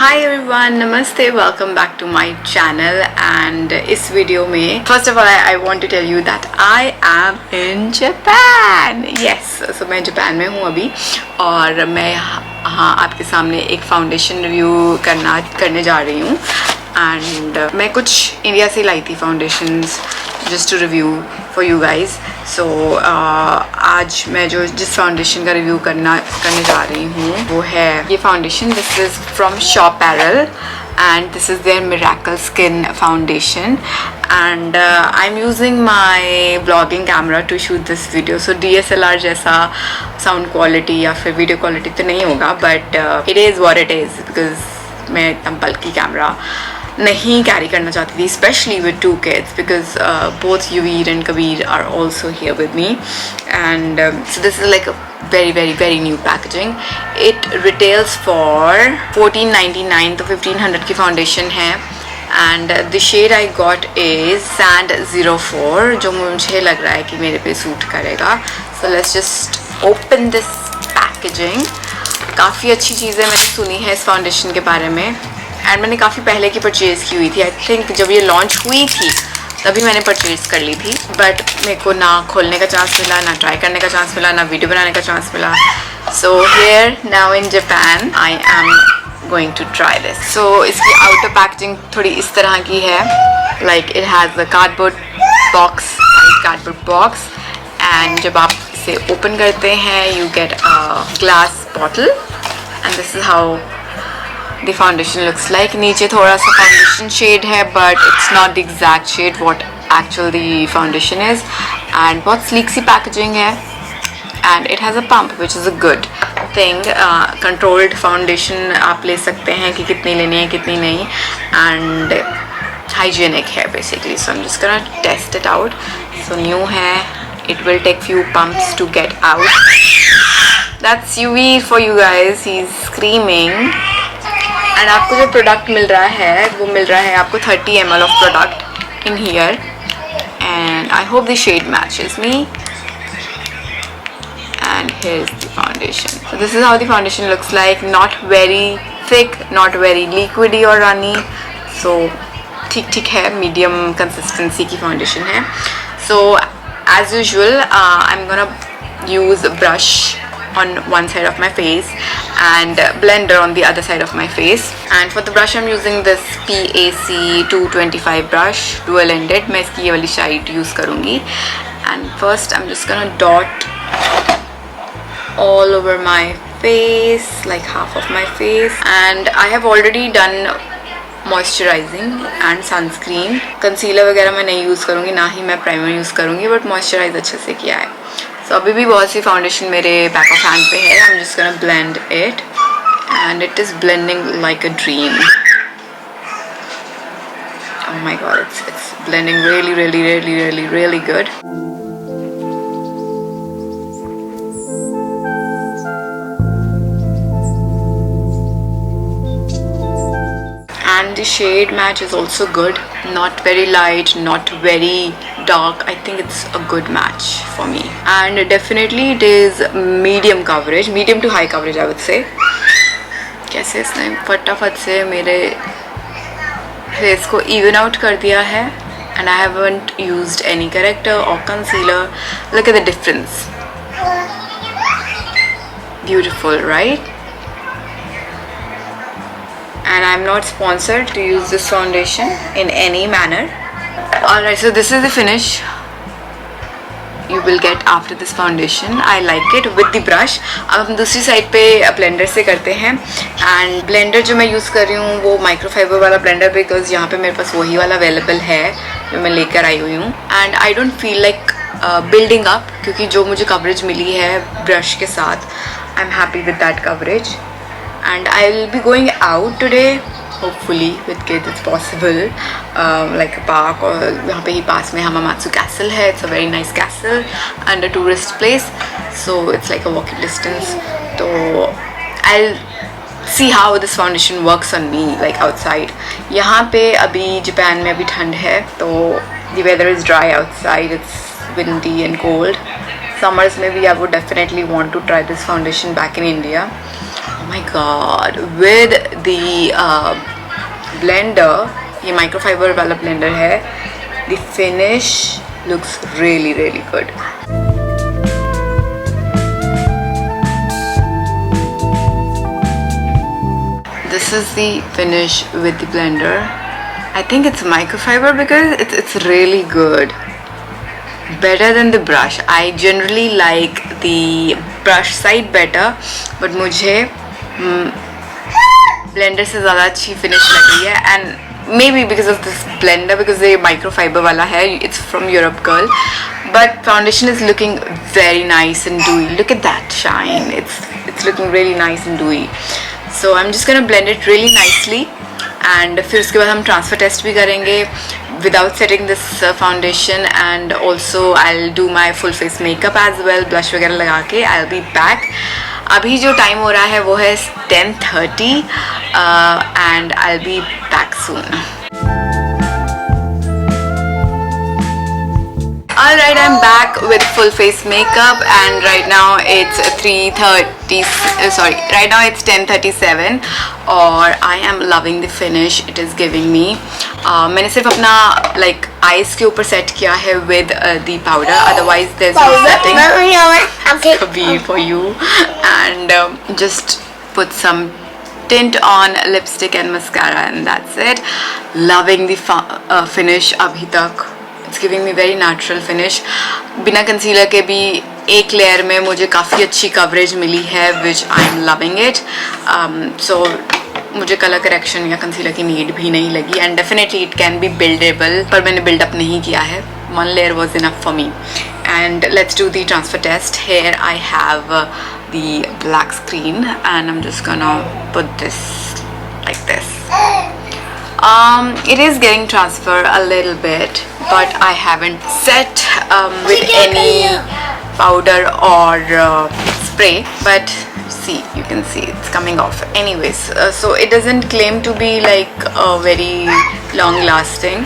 Hi everyone, namaste, welcome back to my channel. And इस video में first of all I want to tell you that I am in Japan. Yes, so मैं Japan में हूँ अभी और मैं हाँ आपके सामने एक फाउंडेशन रिव्यू करने जा रही हूँ. एंड मैं कुछ इंडिया से लाई थी foundations just to review for you guys. So आज मैं जिस फाउंडेशन का रिव्यू करने जा रही हूँ वो है ये foundation. This is from Shoparel and this is their Miracle Skin foundation, and I'm using my vlogging camera to shoot this video. So DSLR जैसा sound quality या फिर video quality तो नहीं होगा, but it is what it is because मैं इतना बल्कि camera नहीं कैरी करना चाहती थी, especially with two kids, because both Yuveer and Kabir are also here with me. And so this is like a very new packaging. It retails for $14.99, तो 1500 की foundation है. And the shade I got is Sand 04, जो मुझे लग रहा है कि मेरे पे सूट करेगा. So let's just open this packaging. काफ़ी अच्छी चीज़ें मैंने सुनी है इस फाउंडेशन के बारे में, एंड मैंने काफ़ी पहले की परचेज़ की हुई थी. आई थिंक जब ये लॉन्च हुई थी तभी मैंने परचेज़ कर ली थी, बट मेरे को ना खोलने का चांस मिला, ना ट्राई करने का चांस मिला, ना वीडियो बनाने का चांस मिला. So here now in Japan I am going to try this. So इसकी आउटर पैकेजिंग थोड़ी इस तरह की है. Like it has a cardboard box, and जब आप इसे ओपन करते हैं you get a glass bottle, and this is how the foundation looks like. नीचे थोड़ा सा foundation shade है, but it's not the exact shade what actual the foundation is. And बहुत sleek सी packaging है, and it has a pump which is a good thing. Controlled foundation आप ले सकते हैं कि कितनी लेनी है कितनी नहीं, and hygienic है basically. So I'm just gonna test it out. So new है, it will take few pumps to get out. That's Yuveer for you guys, he's screaming. And आपको जो प्रोडक्ट मिल रहा है वो मिल रहा है आपको 30 ml of product in here, and I hope the shade matches me. And here is the foundation. So this is how the foundation looks like. Not very thick, not very liquidy और runny, so ठीक है, medium consistency की foundation है. So as usual I am gonna use brush on one side of my face and blender on the other side of my face. And for the brush I'm using this PAC 225 brush, dual ended. मैं इसकी ये वाली side use करूँगी. And first I'm just gonna dot all over my face, like half of my face. And I have already done moisturizing and sunscreen. Concealer वगैरह मैं नहीं use करूँगी, ना ही मैं primer use करूँगी, but moisturize अच्छे से किया है. So अभी भी बहुत सी फाउंडेशन मेरे बैक ऑफ हैंड पे है. I'm just gonna blend it, and it is blending like a dream. Oh my god, it's blending really good. And the shade match is also good. Not very light, not very dark. I think it's a good match for me. And definitely it is medium coverage, medium to high coverage I would say. कैसे इसने फटाफट से मेरे face को even out कर दिया है. And I haven't used any corrector or concealer. Look at the difference. Beautiful, right? And I'm not sponsored to use this foundation in any manner. Alright, so this is the finish you will get after this foundation. I like it with the brush. अब हम दूसरी side पे blender से करते हैं. And blender जो मैं use कर रही हूँ वो माइक्रोफाइबर वाला ब्लेंडर, बिकॉज यहाँ पे मेरे पास वही वाला अवेलेबल है जो मैं लेकर आई हुई हूँ. And I don't feel like building up, क्योंकि जो मुझे कवरेज मिली है ब्रश के साथ, I am happy with that coverage. And I will be going out today, hopefully with kids it's possible, like a park, or यहाँ पे ही पास में Hamamatsu Castle है. It's a very nice castle and a tourist place, so it's like a walking distance. So I'll see how this foundation works on me like outside. यहाँ पे अभी Japan में अभी ठंड है, तो the weather is dry outside, it's windy and cold. Summers में भी I would definitely want to try this foundation back in India. Oh my god, with the blender, ये microfiber वाला blender है, the finish looks really really good. This is the finish with the blender. I think it's microfiber because it's really good. Better than the brush. I generally like the brush side better, but मुझे blender से ज़्यादा अच्छी finish लग रही है, and maybe because of this blender, because ये microfiber वाला है, it's from Europe Girl, but foundation is looking very nice and dewy. Look at that shine. It's looking really nice and dewy. So I'm just gonna blend it really nicely, and फिर उसके बाद हम transfer test भी करेंगे without setting this foundation, and also I'll do my full face makeup as well, blush वगैरह लगा के I'll be back. अभी जो टाइम हो रहा है वो है 10:30 and I'll be back soon. Alright, I'm back with full face makeup, and right now it's 3:30. Sorry, right now it's 10:37, और I am loving the finish it is giving me. मैंने सिर्फ अपना like eyes के ऊपर set किया है with the powder, otherwise there's no setting. Kabir for you, and just put some tint on lipstick and mascara, and that's it. Loving the finish अभी तक. It's giving me very natural finish. बिना concealer के भी एक layer में मुझे काफ़ी अच्छी कवरेज मिली है, which I'm loving it. So मुझे कलर करेक्शन या कंसीलर की नीड भी नहीं लगी, and definitely it can be buildable, पर मैंने build up नहीं किया है. One layer was enough for me. And let's do the transfer test. Here I have the black screen, and I'm just gonna put this like this. It is getting transfer a little bit, but I haven't set with any powder or spray, but see, you can see it's coming off anyways. So it doesn't claim to be like very long lasting,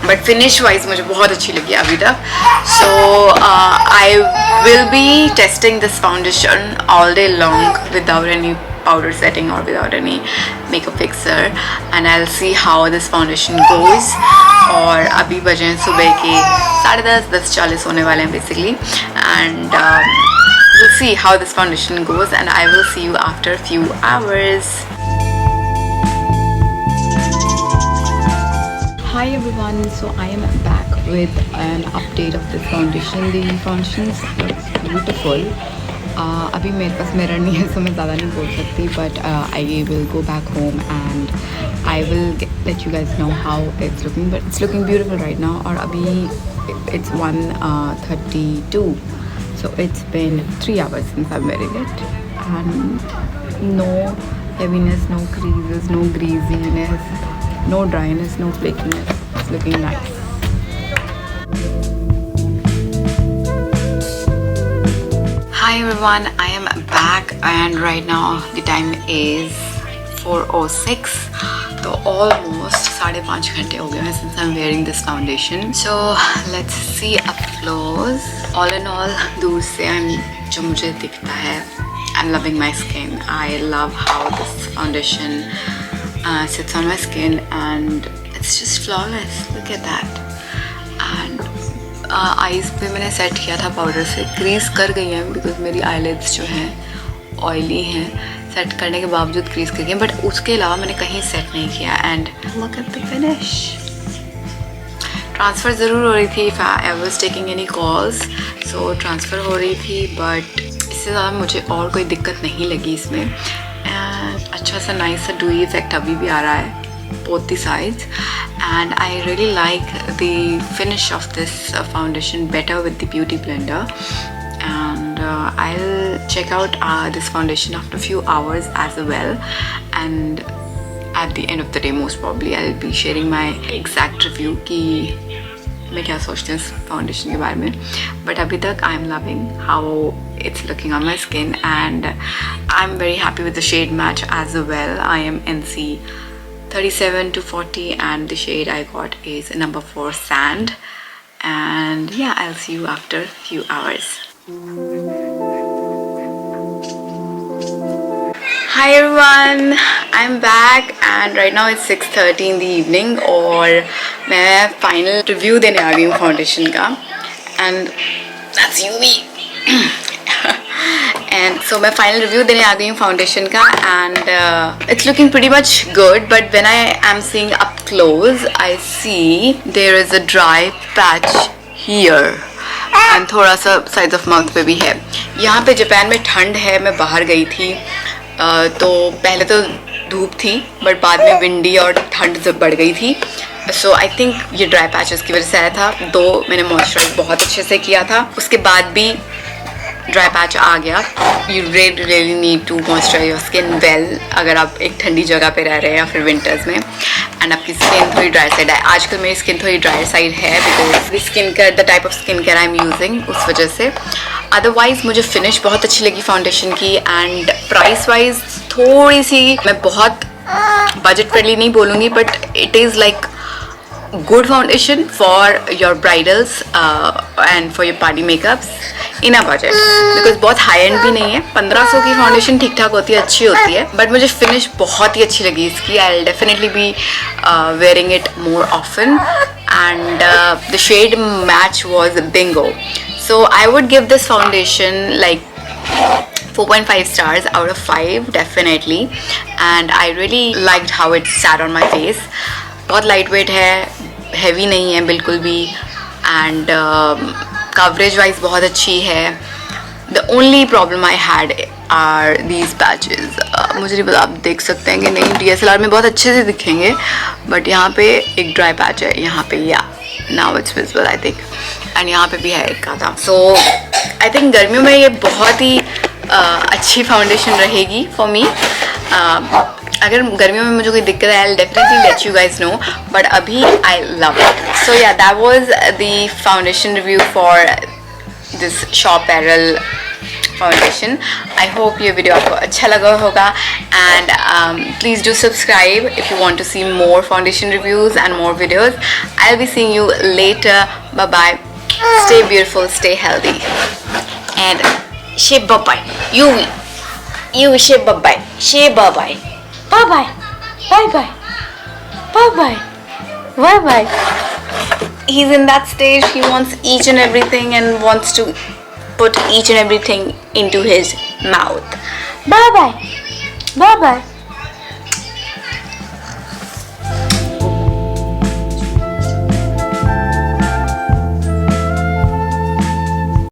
but finish wise मुझे बहुत अच्छी लगी अभी तक. So I will be testing this foundation all day long without any powder setting or without any makeup fixer, and I'll see how this foundation goes. और अभी बजे सुबह के 10:30 10:40 होने वाले हैं basically, and we'll see how this foundation goes, and I will see you after a few hours. Hi everyone, so I am back with an update of this foundation. The foundation looks beautiful. अभी मेरे पास mirror नहीं है, so मैं ज़्यादा नहीं बोल सकती, but I will go back home and I will let you guys know how it's looking. But it's looking beautiful right now. और अभी it's 1:32, so it's been 3 hours since I'm wearing it, and no heaviness, no creases, no greasiness, no dryness, no flakiness. It's looking nice. Hi everyone, I am back, and right now the time is 4:06, so almost 5.5 घंटे हो गए हैं since I'm wearing this foundation. So let's see up close. All in all, दूर से जो मुझे दिखता है, I'm loving my skin. I love how this foundation sits on my skin, and it's just flawless. Look at that. And eyes पे मैंने set किया था पाउडर से, क्रीज कर गई हैं बिकॉज मेरी आईलिड्स जो हैं ऑयली हैं, सेट करने के बावजूद क्रीज कर गई हैं, बट उसके अलावा मैंने कहीं सेट नहीं किया. And look at the finish. Transfer ज़रूर हो रही थी, if I was taking any calls, so transfer हो रही थी, बट इससे ज़्यादा मुझे और कोई दिक्कत नहीं लगी इसमें. एंड अच्छा सा नाइस सा डूई इफेक्ट अभी भी आ रहा है both the sides, and I really like the finish of this foundation better with the beauty blender. And I'll check out this foundation after a few hours as well, and at the end of the day most probably I'll be sharing my exact review कि मैं क्या सोचती हूँ इस foundation के बारे में. But अभी तक I am loving how it's looking on my skin, and I'm very happy with the shade match as well. I am NC 37 to 40, and the shade I got is number 4 Sand. And yeah, I'll see you after a few hours. Hi everyone, I'm back and right now it's 6:30 in the evening और मैं final review देने आ गई हूँ foundation का and that's Yumi. And so मैं final review देने आ गई हूँ foundation का and it's looking pretty much good, but when I am seeing up close I see there is a dry patch here and थोड़ा सा sides of mouth पे भी है. यहाँ पे जापान में ठंड है. मैं बाहर गई थी तो पहले तो धूप थी बट बाद में विंडी और ठंड जब बढ़ गई थी. सो आई थिंक ये ड्राई पैचेस की वजह से आया था. दो मैंने मॉइस्चराइज बहुत अच्छे से किया था, उसके बाद भी ड्राई पैच आ गया. You really need to moisturise your skin well अगर आप एक ठंडी जगह पे रह रहे हैं या फिर विंटर्स में. एंड आपकी स्किन थोड़ी ड्राई साइड है. आजकल मेरी स्किन थोड़ी ड्राई साइड है because skin care the type of skin care I am using, उस वजह से. अदरवाइज मुझे फिनिश बहुत अच्छी लगी फाउंडेशन की एंड प्राइस वाइज थोड़ी सी, मैं बहुत बजट फ्रेंडली नहीं बोलूँगी but it is like good foundation for your bridals and for your party makeups in a budget because बहुत high end भी नहीं है. 1500 की फाउंडेशन ठीक ठाक होती है, अच्छी होती है, बट मुझे फिनिश बहुत ही अच्छी लगी इसकी. I'll definitely be wearing it more often and the shade match was bingo. So I would give this foundation like 4.5 stars out of 5 definitely, and I really liked how it sat on my face. बहुत light weight है, heavy नहीं है बिल्कुल भी and coverage wise बहुत अच्छी है. The only problem I had are these patches. मुझे नहीं पता आप देख सकते हैं कि नहीं, DSLR में बहुत अच्छे से दिखेंगे बट यहाँ पे एक ड्राई पैच है यहाँ पे. या now it's visible I think, and यहाँ पे भी है एक आधा. सो आई थिंक गर्मियों में ये बहुत ही अच्छी फाउंडेशन रहेगी फॉर मी. अगर गर्मियों में मुझे कोई दिक्कत है I'll definitely let you guys know, but अभी I love it. So yeah, that was the foundation review for this Shaw Peril foundation. I hope ये वीडियो आपको अच्छा लगा होगा and please do subscribe if you want to see more foundation reviews and more videos. I'll be seeing you later. Bye bye. Stay beautiful, stay healthy, and say bye bye. You say bye bye. Say bye bye. Bye bye. Bye bye. Bye bye. Bye bye. He's in that stage, he wants each and everything and wants to put each and everything into his mouth. Bye bye. Bye bye.